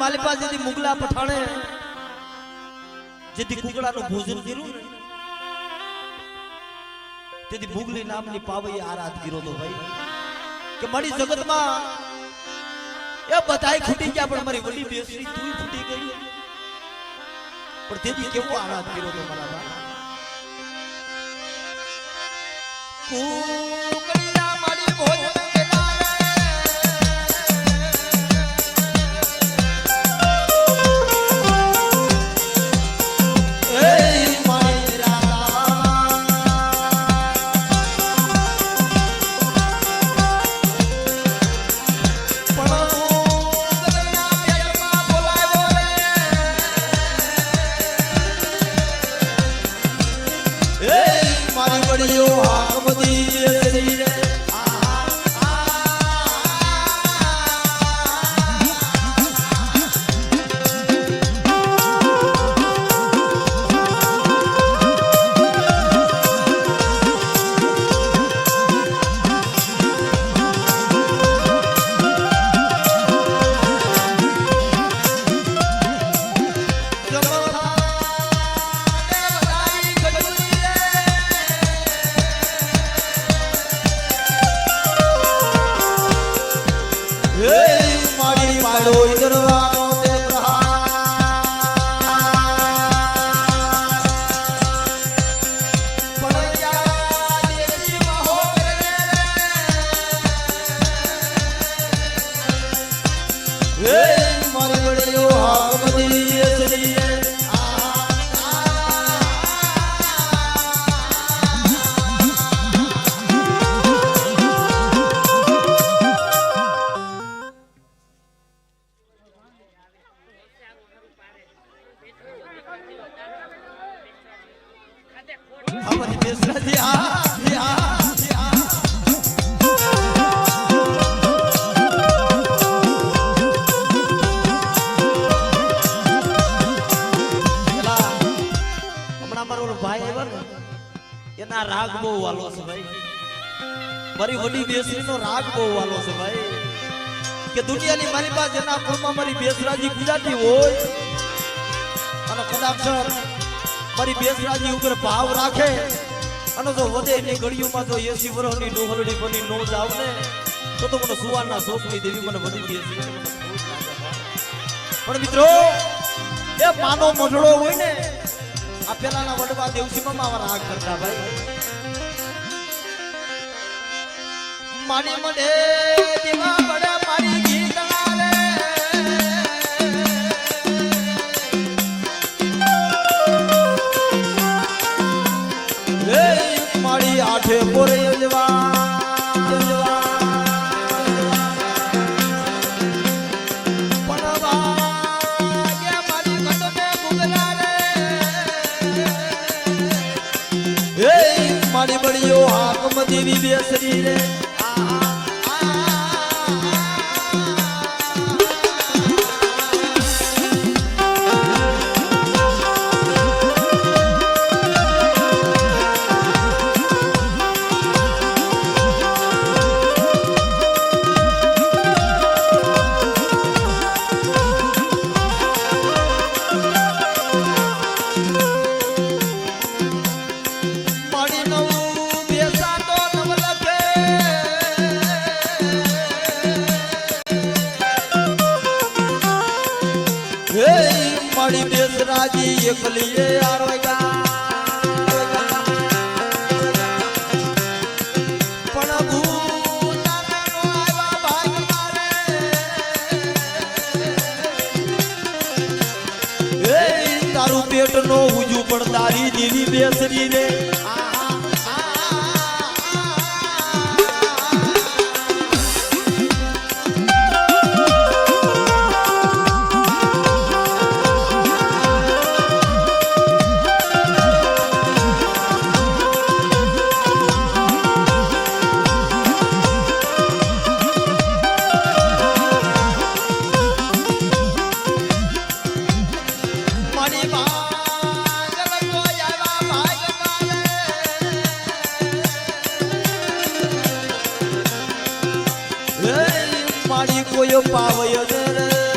માલી પાસે જેથી મુગલા પઠાણે જેથી કુકડાનું ભોજન કર્યું ને તેથી મુગલી નામની પાવઈ આરાધ કર્યો તો ભાઈ કે મારી જગતમાં એ બધાય ખૂટી ગયા પણ મારી વડી બેસરી તું ફૂટી ગઈ પણ તેથી કેવો આરાધ કર્યો તો મારા બા કુકડિયા મારી ભોજન રાગ બહુ વાલો છે ભાઈ મારી વડી બેસરી નો રાગ બહુ વાલો છે ભાઈ કે દુનિયાની મારી પાસે જેના કુળમાં મારી બેસરાજી ગુજરાતી હોય અને કદાચ મારી બેસરાજી ઉપર ભાવ રાખે અને જો વધે એની ઘડીઓમાં જો 80 વર્ષની ડોહરડી બની નો જાવ ને તો મને સુવારના શોખની દેવી મને વડી બેસરી પણ મિત્રો એ માનો મઢડો હોય ને આ પેલાના વડવા દેવસીમાં આવા રાગ કરતા ભાઈ માડી મડે દીવા બડે મારી ગીતના રે માડી આઠે પોરે જવા મારી બળીઓ હાકમ દેવી બેસરી રે મારી બેસરાજી એકલીએ આરોગા પણ ભૂતાનો આવ્યા ભાગ મારે એ તારું પેટ નો ઉજુ પણ તારી દેવી બેસરી રે મારી કોઈ પાવયો રે